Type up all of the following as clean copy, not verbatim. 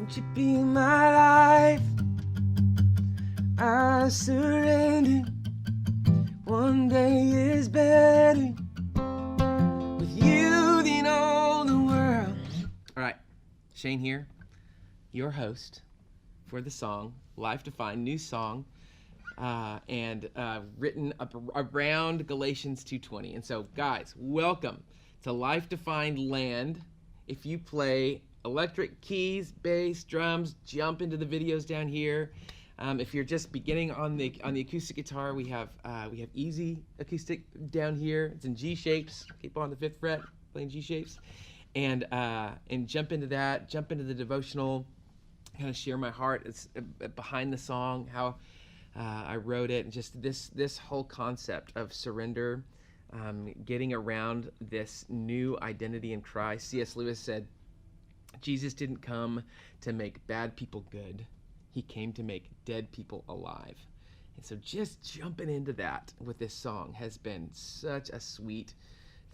Won't you be my life? I surrender. One day is better with you than all the world. All right, Shane here, your host for the song Life Defined, new song, and written up around Galatians 2:20. And so, guys, welcome to Life Defined land. If you play electric, keys, bass, drums, jump into the videos down here. If you're just beginning on the acoustic guitar, we have easy acoustic down here. It's in G shapes. Keep on the 5th fret, playing G shapes, and jump into that. Jump into the devotional. Kind of share my heart. It's behind the song, how I wrote it, and just this whole concept of surrender, getting around this new identity in Christ. C.S. Lewis said, Jesus didn't come to make bad people good. He came to make dead people alive. And so just jumping into that with this song has been such a sweet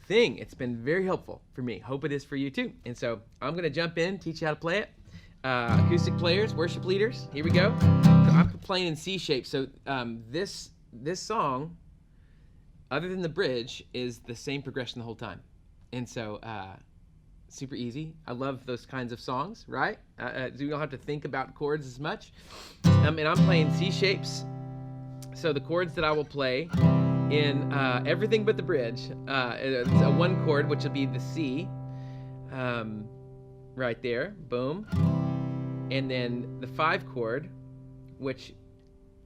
thing. It's been very helpful for me. Hope it is for you too. And so I'm going to jump in, teach you how to play it. Acoustic players, worship leaders, here we go. So I'm playing in C shape. So this song, other than the bridge, is the same progression the whole time. And so super easy. I love those kinds of songs, right? So you don't have to think about chords as much. And I'm playing C shapes. So the chords that I will play in everything but the bridge, it's a 1 chord, which will be the C, right there, boom. And then the 5 chord, which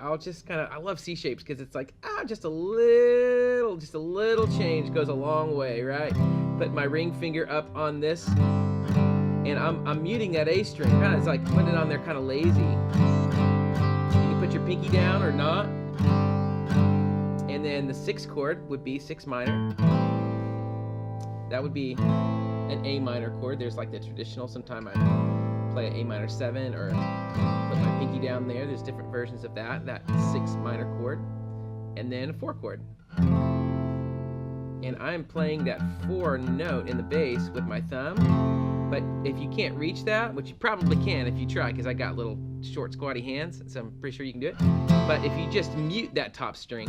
I'll just kind of, I love C shapes because it's like, just a little change goes a long way, right? Put my ring finger up on this, and I'm muting that A string. Kind of, it's like putting it on there kind of lazy. You can put your pinky down or not. And then the 6th chord would be 6 minor. That would be an A minor chord. There's like the traditional. Sometimes I play an A minor 7 or put my pinky down there. There's different versions of that 6 minor chord. And then a 4 chord. And I'm playing that 4 note in the bass with my thumb. But if you can't reach that, which you probably can if you try, because I got little short squatty hands, so I'm pretty sure you can do it. But if you just mute that top string,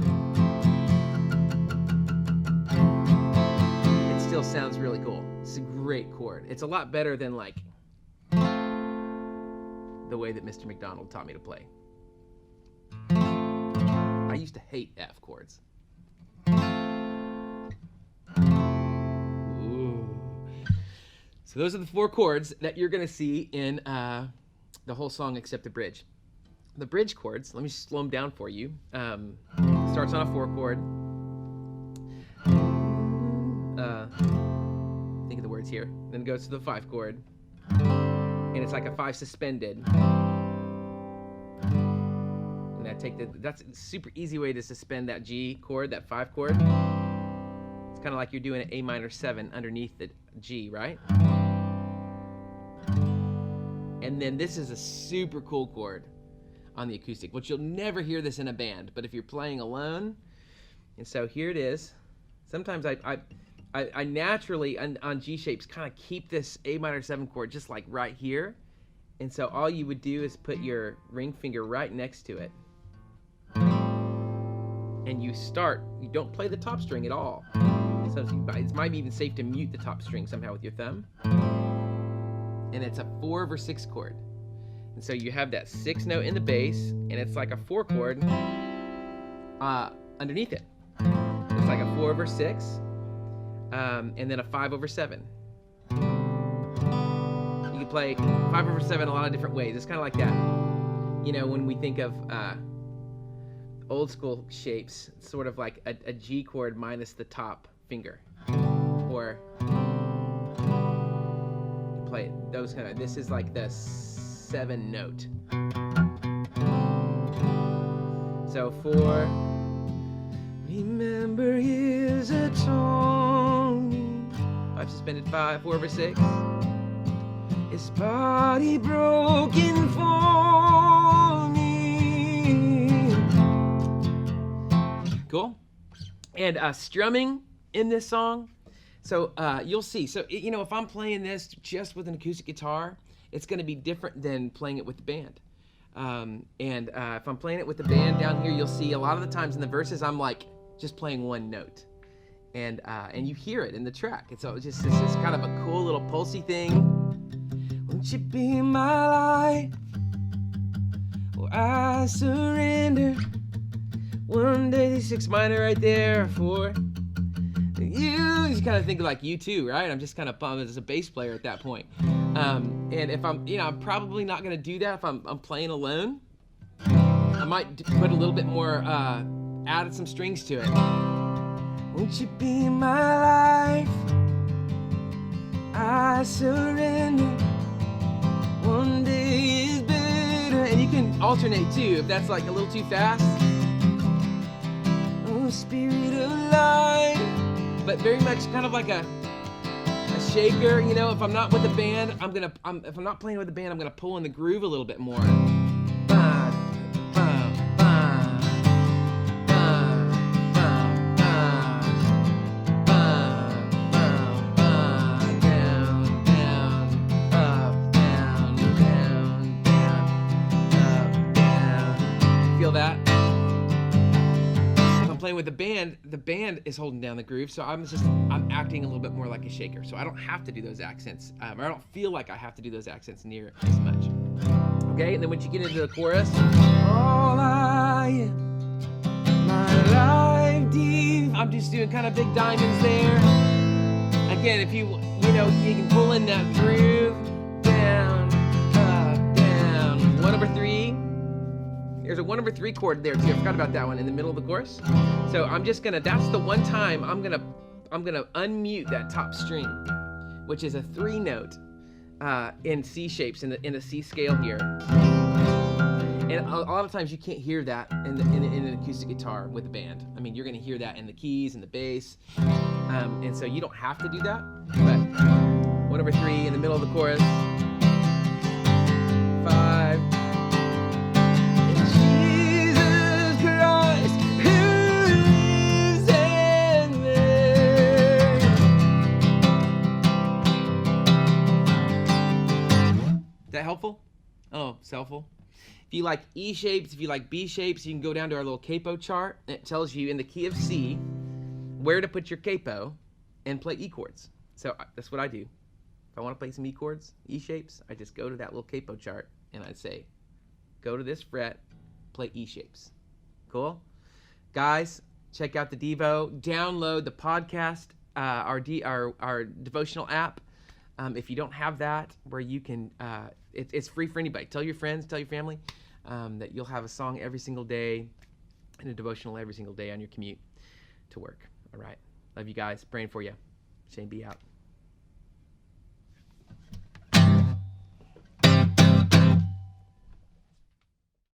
it still sounds really cool. It's a great chord. It's a lot better than like the way that Mr. McDonald taught me to play. I used to hate F chords. So those are the 4 chords that you're going to see in the whole song except the bridge. The bridge chords, let me slow them down for you. Starts on a 4 chord. Think of the words here. Then goes to the 5 chord. And it's like a 5 suspended. And that's a super easy way to suspend that G chord, that 5 chord. It's kind of like you're doing an A minor 7 underneath the G, right? And then this is a super cool chord on the acoustic, which you'll never hear this in a band, but if you're playing alone, and so here it is. Sometimes I naturally on G shapes kind of keep this A minor 7 chord just like right here, and so all you would do is put your ring finger right next to it, and you don't play the top string at all. So it might be even safe to mute the top string somehow with your thumb. And it's a 4/6 chord. And so you have that 6 note in the bass, and it's like a 4 chord underneath it. It's like a 4/6, and then a 5/7. You can play 5/7 a lot of different ways. It's kind of like that. You know, when we think of old school shapes, it's sort of like a G chord minus the top finger, or you play those kind of. This is like the 7 note. So 4. Remember His atoning. 5 suspended 5, 4/6. His body broken for me. Cool. And strumming in this song. So you'll see. So, you know, if I'm playing this just with an acoustic guitar it's going to be different than playing it with the band. If I'm playing it with the band down here, you'll see a lot of the times in the verses I'm like just playing one note, and you hear it in the track. And so it's kind of a cool little pulsy thing. Won't you be my life? Well, I surrender. One day, 6 minor right there for you. Just kind of think like you too, right? I'm just kind of bummed as a bass player at that point. And if I'm, I'm probably not going to do that if I'm playing alone. I might put a little bit more, added some strings to it. Won't you be my life? I surrender. One day is better. And you can alternate too if that's like a little too fast. Oh, spirit of life. But very much kind of like a shaker, if I'm not with the band, if I'm not playing with the band, I'm gonna pull in the groove a little bit more. Feel that? Playing with the band is holding down the groove, so I'm acting a little bit more like a shaker, so I don't have to do those accents, or I don't feel like I have to do those accents near as much. Okay, and then once you get into the chorus, all I am, my life deep, I'm just doing kind of big diamonds there. Again, if you can pull in that groove, down, up, down, 1/3. There's a 1/3 chord there too. I forgot about that one in the middle of the chorus. So that's the one time I'm gonna unmute that top string, which is a 3 note in C shapes in the C scale here. And a lot of times you can't hear that in an acoustic guitar with a band. I mean, you're gonna hear that in the keys and the bass, and so you don't have to do that. But 1/3 in the middle of the chorus. 5. Is that helpful? Oh, it's helpful. If you like E shapes, if you like B shapes, you can go down to our little capo chart, and it tells you in the key of C where to put your capo and play E chords. So that's what I do. If I want to play some E chords, E shapes, I just go to that little capo chart and I'd say, go to this fret, play E shapes. Cool? Guys, check out the Devo. Download the podcast, our devotional app. If you don't have that, where you can, it's free for anybody. Tell your friends, tell your family that you'll have a song every single day and a devotional every single day on your commute to work. All right. Love you guys. Praying for you. Shane B out.